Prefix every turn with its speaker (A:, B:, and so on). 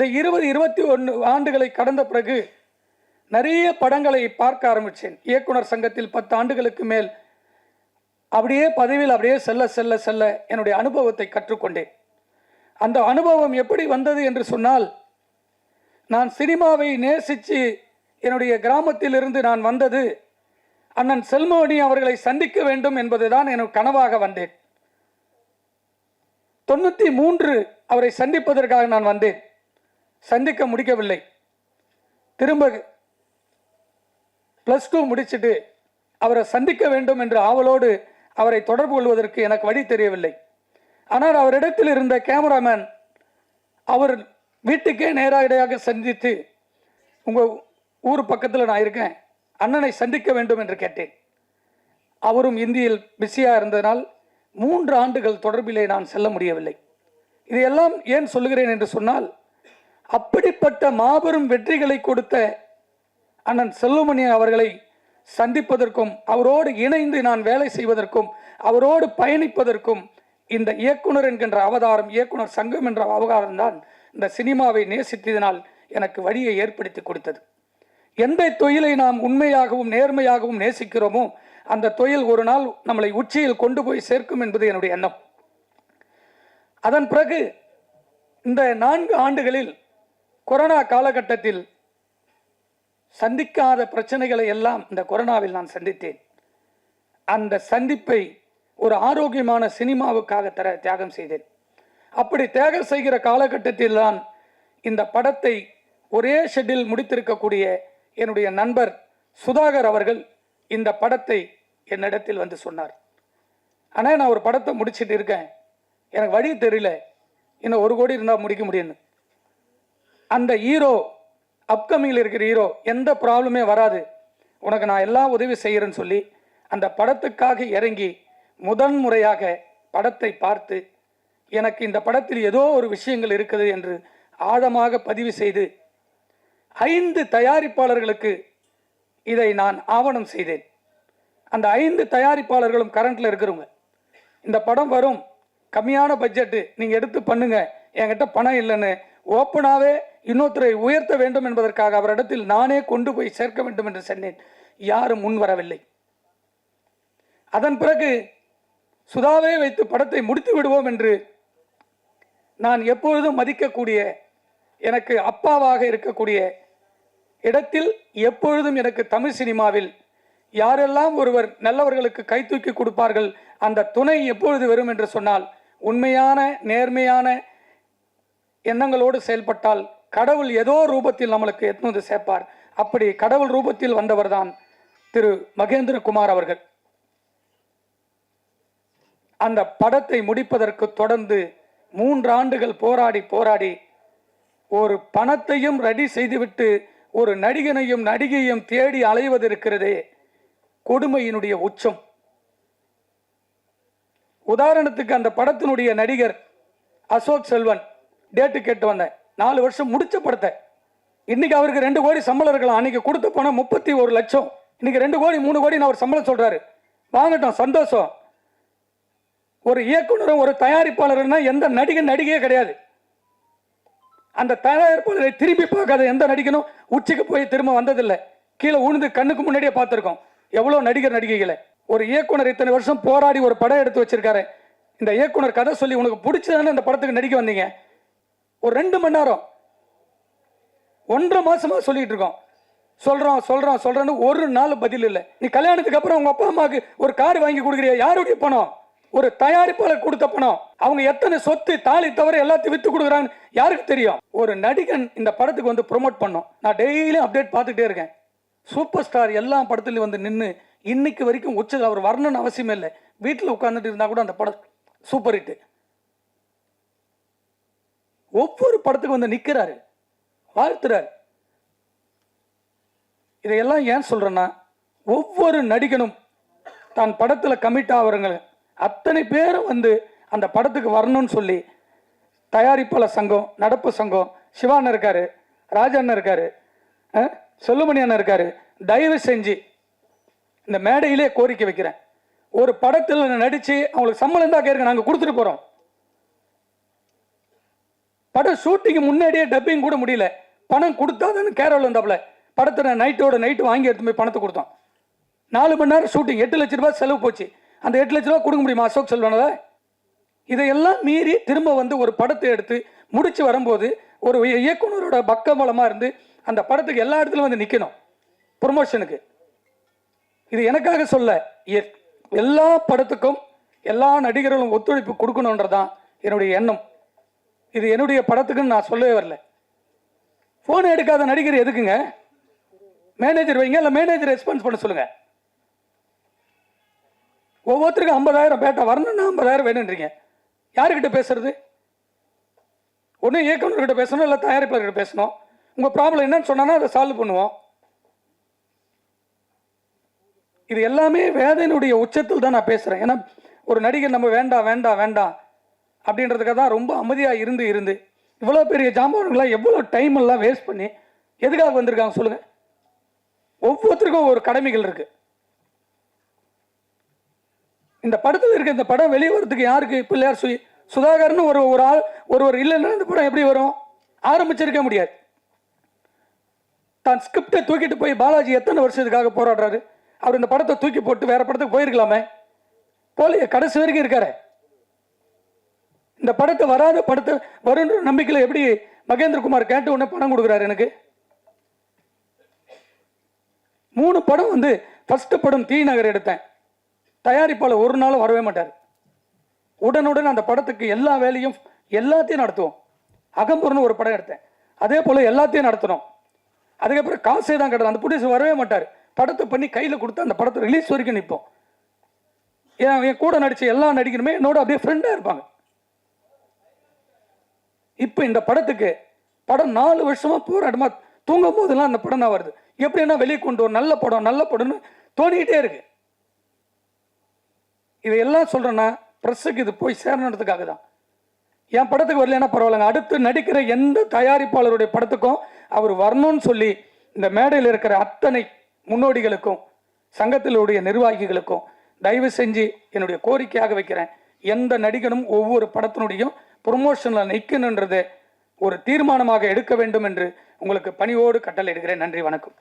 A: இந்த 20-21 ஆண்டுகளை கடந்த பிறகு நிறைய படங்களை பார்க்க ஆரம்பித்தேன். இயக்குனர் சங்கத்தில் 10 ஆண்டுகளுக்கு மேல் அப்படியே பதவியில் அப்படியே செல்ல செல்ல செல்ல என்னுடைய அனுபவத்தை கற்றுக்கொண்டேன். அந்த அனுபவம் எப்படி வந்தது என்று சொன்னால், நான் சினிமாவை நேசித்து என்னுடைய கிராமத்திலிருந்து நான் வந்தது அண்ணன் செல்வமணி அவர்களை சந்திக்க வேண்டும் என்பதுதான் எனக்கு கனவாக வந்தேன். 93 அவரை சந்திப்பதற்காக நான் வந்தேன். சந்திக்க முடிக்கவில்லை. திரும்ப +2 முடிச்சுட்டு அவரை சந்திக்க வேண்டும் என்று ஆவலோடு அவரை தொடர்பு கொள்வதற்கு எனக்கு வழி தெரியவில்லை. ஆனால் அவரிடத்தில் இருந்த கேமராமேன் அவர் வீட்டுக்கே நேரடியாக சந்தித்து, உங்கள் ஊர் பக்கத்தில் நான் இருக்கேன், அண்ணனை சந்திக்க வேண்டும் என்று கேட்டேன். அவரும் இந்தியில் பிஸியாக இருந்ததனால் 3 ஆண்டுகள் தொடர்பிலே நான் செல்ல முடியவில்லை. இதையெல்லாம் ஏன் சொல்லுகிறேன் என்று சொன்னால், அப்படிப்பட்ட மாபெரும் வெற்றிகளை கொடுத்த அண்ணன் செல்வமணி அவர்களை சந்திப்பதற்கும் அவரோடு இணைந்து நான் வேலை செய்வதற்கும் அவரோடு பயணிப்பதற்கும் இந்த இயக்குனர் என்கின்ற அவதாரம், இயக்குனர் சங்கம் என்ற அவதாரம் தான் இந்த சினிமாவை நேசித்ததினால் எனக்கு வழியை ஏற்படுத்தி கொடுத்தது. எந்த தொழிலை நாம் உண்மையாகவும் நேர்மையாகவும் நேசிக்கிறோமோ அந்த தொழில் ஒரு நாள் நம்மளை உச்சியில் கொண்டு போய் சேர்க்கும் என்பது என்னுடைய எண்ணம். அதன் பிறகு இந்த 4 ஆண்டுகளில் கொரோனா காலகட்டத்தில் சந்திக்காத பிரச்சனைகளை எல்லாம் இந்த கொரோனாவில் நான் சந்தித்தேன். அந்த சந்திப்பை ஒரு ஆரோக்கியமான சினிமாவுக்காக தியாகம் செய்தேன். அப்படி தியாகம் செய்கிற காலகட்டத்தில் தான் இந்த படத்தை ஒரே ஷெட்டில் முடித்திருக்கக்கூடிய என்னுடைய நண்பர் சுதாகர் அவர்கள் இந்த படத்தை என்னிடத்தில் வந்து சொன்னார். ஆனால் நான் ஒரு படத்தை முடிச்சுட்டு இருக்கேன், எனக்கு வழி தெரியல, இன்னும் 1 கோடி இருந்தால் முடிக்க முடியும்னு. அந்த ஹீரோ, அப்கமிங்கில் இருக்கிற ஹீரோ, எந்த ப்ராப்ளமே வராது, உனக்கு நான் எல்லா உதவி செய்கிறேன்னு சொல்லி அந்த படத்துக்காக இறங்கி முதன் முறையாக படத்தை பார்த்து எனக்கு இந்த படத்தில் ஏதோ ஒரு விஷயங்கள் இருக்குது என்று ஆழமாக பதிவு செய்து 5 தயாரிப்பாளர்களுக்கு இதை நான் ஆவணம் செய்தேன். அந்த 5 தயாரிப்பாளர்களும் கரண்ட்ல இருக்கிறவங்க. இந்த படம் வரும், கம்மியான பட்ஜெட்டு, நீங்கள் எடுத்து பண்ணுங்க, என்கிட்ட பணம் இல்லைன்னு ஓப்பனாகவே இன்னொருத்தரை உயர்த்த வேண்டும் என்பதற்காக அவரிடத்தில் நானே கொண்டு போய் சேர்க்க வேண்டும் என்று சொன்னேன். யாரும் முன் வரவில்லை. அதன் பிறகு சுதாவே வைத்து படத்தை முடித்து விடுவோம் என்று நான் எப்பொழுதும் மதிக்கக்கூடிய, எனக்கு அப்பாவாக இருக்கக்கூடிய இடத்தில் எப்பொழுதும் எனக்கு தமிழ் சினிமாவில் யாரெல்லாம் ஒருவர் நல்லவர்களுக்கு கை தூக்கி கொடுப்பார்கள், அந்த துணை எப்பொழுது வரும் என்று சொன்னால், உண்மையான நேர்மையான எண்ணங்களோடு செயல்பட்டால் கடவுள் ஏதோ ரூபத்தில் நம்மளுக்கு எத்தனை சேர்ப்பார். அப்படி கடவுள் ரூபத்தில் வந்தவர் தான் திரு மகேந்திரகுமார் அவர்கள். அந்த படத்தை முடிப்பதற்கு தொடர்ந்து 3 ஆண்டுகள் போராடி ஒரு பணத்தையும் ரெடி செய்துவிட்டு ஒரு நடிகனையும் நடிகையும் தேடி அலைவது இருக்கிறதே, கொடுமையினுடைய உச்சம். உதாரணத்துக்கு அந்த படத்தினுடைய நடிகர் அசோக் செல்வன் டேட்டு கேட்டு வந்தேன், 4 வருஷம் முடிச்ச படத்தை. இன்னைக்கு அவருக்கு 2 கோடி சம்பளம் இருக்கலாம், அன்னைக்கு கொடுத்த பணம் 31 லட்சம். இன்னைக்கு 2 கோடி 3 கோடி அவர் சம்பளம் சொல்றாரு. வாங்கட்டும், சந்தோஷம். ஒரு இயக்குனரும் ஒரு தயாரிப்பாளர்னா எந்த நடிகன் நடிகையே கிடையாது. அந்த தயாரிப்பாளரை திரும்பி பார்க்காத எந்த நடிகனும் உச்சிக்கு போய் திரும்ப வந்ததில்லை. கீழே உழுந்து கண்ணுக்கு முன்னாடியே பார்த்துருக்கோம் எவ்வளோ நடிகர் நடிகைகளை. ஒரு இயக்குனர் இத்தனை வருஷம் போராடி ஒரு படம் எடுத்து வச்சிருக்காரு. இந்த இயக்குனர் கதை சொல்லி உனக்கு பிடிச்சதானே இந்த படத்துக்கு நடிக்க வந்தீங்க. ஒரு 2 மணி நேரம் 1.5 மாசமா சொல்லிட்டு இருக்கோம். சொல்றோன்னு ஒரு நாள் பதில் இல்லை. நீ கல்யாணத்துக்கு அப்புறம் உங்க அப்பா அம்மாவுக்கு ஒரு கார் வாங்கி கொடுக்குறியா? யாருடைய பணம்? ஒரு தயாரிப்பாளர் கொடுத்த பணம். அவங்க எத்தனை சொத்து தாலி தவிர எல்லாத்தையும் வித்து கொடுக்குறாங்க யாருக்கு தெரியும்? ஒரு நடிகன் இந்த படத்துக்கு வந்து ப்ரொமோட் பண்ணோம். நான் டெய்லியும் அப்டேட் பார்த்துட்டே இருக்கேன். சூப்பர் ஸ்டார் எல்லா படத்துலையும் வந்து நின்று இன்னைக்கு வரைக்கும் உச்சது. அவர் வரணும்னு அவசியமே இல்லை, வீட்டில் உட்கார்ந்துட்டு இருந்தா கூட அந்த படம் சூப்பர் ஹிட். ஒவ்வொரு படத்துக்கு வந்து நிற்கிறாரு, வாழ்த்துறாரு. இதையெல்லாம் ஏன் சொல்றேன்னா, ஒவ்வொரு நடிகனும் தான் படத்தில் கமிட் ஆகிறவங்க அத்தனை பேரும் வந்து அந்த படத்துக்கு வரணும்னு சொல்லி தயாரிப்பாளர் சங்கம், நடப்பு சங்கம், சிவான் இருக்காரு, ராஜண்ணன் இருக்காரு, செல்லுமணி அண்ணன் இருக்காரு. தயவு செஞ்சு இந்த மேடையிலே கோரிக்கை வைக்கிறேன், ஒரு படத்தில் நடிச்சு அவங்களுக்கு சம்பளம் தான் கேட்க நாங்கள் கொடுத்துட்டு போறோம். படம் ஷூட்டிங்கு முன்னாடியே டப்பிங் கூட முடியல, பணம் கொடுத்தாதான்னு கேரள வந்தாப்புல. படத்தை நைட்டோட நைட்டு வாங்கி எடுத்து போய் பணத்தை கொடுத்தோம். 4 மணி நேரம் ஷூட்டிங், 8 லட்ச ரூபாய் செலவு போச்சு. அந்த 8 லட்ச ரூபா கொடுக்க முடியுமா அசோக் செல்வனால? இதையெல்லாம் மீறி திரும்ப வந்து ஒரு படத்தை எடுத்து முடிச்சு வரும்போது ஒரு இயக்குனரோட பக்கபலமாக இருந்து அந்த படத்துக்கு எல்லா இடத்துலையும் வந்து நிற்கணும் ப்ரொமோஷனுக்கு. இது எனக்காக சொல்ல, எல்லா படத்துக்கும் எல்லா நடிகர்களும் ஒத்துழைப்பு கொடுக்கணுன்றதான் என்னுடைய எண்ணம். இது என்னுடைய படத்துக்குன்னு நான் சொல்லவே வரல. ஃபோன் எடுக்காத நடிகர் எதுக்குங்க? மேனேஜர் வைங்க, இல்லை மேனேஜர் ரெஸ்பான்ஸ் பண்ண சொல்லுங்க. ஒவ்வொருத்தருக்கும் 50,000 பேட்டா வரணும்னா 50,000 வேணுன்றீங்க. யாருக்கிட்ட பேசுறது? ஒன்று இயக்குநர்கிட்ட பேசணும், இல்லை தயாரிப்பாளர்கிட்ட பேசணும். உங்கள் ப்ராப்ளம் என்னன்னு சொன்னா அதை சால்வ் பண்ணுவோம். இது எல்லாமே வேதனையுடைய உச்சத்தில் தான் நான் பேசுகிறேன். ஏன்னா ஒரு நடிகர் நம்ம வேண்டாம் வேண்டாம் வேண்டாம் அப்படின்றதுக்காக தான் ரொம்ப அமைதியாக இருந்து இவ்வளோ பெரிய ஜாம்பவான்களாம் எவ்வளோ டைம் எல்லாம் வேஸ்ட் பண்ணி எதுக்காக வந்திருக்காங்க சொல்லுங்கள்? ஒவ்வொருத்தருக்கும் ஒரு கடமைகள் இருக்கு. இந்த படத்தில் இருக்க இந்த படம் வெளியே வரதுக்கு யாருக்கு? பிள்ளையார் சுதாகர்னு ஒரு ஆள் ஒருவர் இல்லைன்னா இந்த படம் எப்படி வரும்? ஆரம்பிச்சிருக்க முடியாது. தான் ஸ்கிரிப்டை தூக்கிட்டு போய் பாலாஜி எத்தனை வருஷத்துக்காக போராடுறாரு. அவர் இந்த படத்தை தூக்கி போட்டு வேற படத்துக்கு போயிருக்கலாமே, போலிய கடைசி வரைக்கும் இருக்காரு. இந்த படத்தை வராத படத்தை வருன்ற நம்பிக்கையில் எப்படி மகேந்திரகுமார் கேட்ட உடனே பணம் கொடுக்குறாரு எனக்கு? 3 படம் வந்து ஃபர்ஸ்ட் படம் தீ நகர் எடுத்தேன். தயாரிப்பாளர் ஒரு நாளும் வரவே மாட்டார். உடனுடன் அந்த படத்துக்கு எல்லா வேலையும் எல்லாத்தையும் நடத்துவோம். அகம்புறன்னு ஒரு படம் எடுத்தேன், அதே போல எல்லாத்தையும் நடத்தணும். அதுக்கப்புறம் காசே தான் கட்டணும். அந்த ப்ரொடியூசர் வரவே மாட்டார். படத்தை பண்ணி கையில் கொடுத்து அந்த படத்தை ரிலீஸ் வரைக்கும் நிற்போம். என் கூட நடிச்ச எல்லா நடிகருமே என்னோட அப்படியே ஃப்ரெண்டாக இருப்பாங்க. இப்போ இந்த படத்துக்கு படம் 4 வருஷமா போராட்டமா தூங்கும் போதெல்லாம் அந்த படம் தான் வருது. எப்படின்னா வெளியே கொண்டு ஒரு நல்ல படம்னு தோணிக்கிட்டே இருக்கு. இதையெல்லாம் சொல்றேன்னா பிரஸுக்கு இது போய் சேரணுன்றதுக்காக தான். என் படத்துக்கு வரலன்னா பரவாயில்லைங்க, அடுத்து நடிக்கிற எந்த தயாரிப்பாளருடைய படத்துக்கும் அவர் வரணும்னு சொல்லி இந்த மேடையில் இருக்கிற அத்தனை முன்னோடிகளுக்கும் சங்கத்திலுடைய நிர்வாகிகளுக்கும் தயவு செஞ்சு என்னுடைய கோரிக்கையாக வைக்கிறேன். எந்த நடிகனும் ஒவ்வொரு படத்தினுடையும் ப்ரொமோஷனில் நிற்கணுன்றதை ஒரு தீர்மானமாக எடுக்க வேண்டும் என்று உங்களுக்கு பணிவோடு கட்டளையிடுகிறேன். நன்றி, வணக்கம்.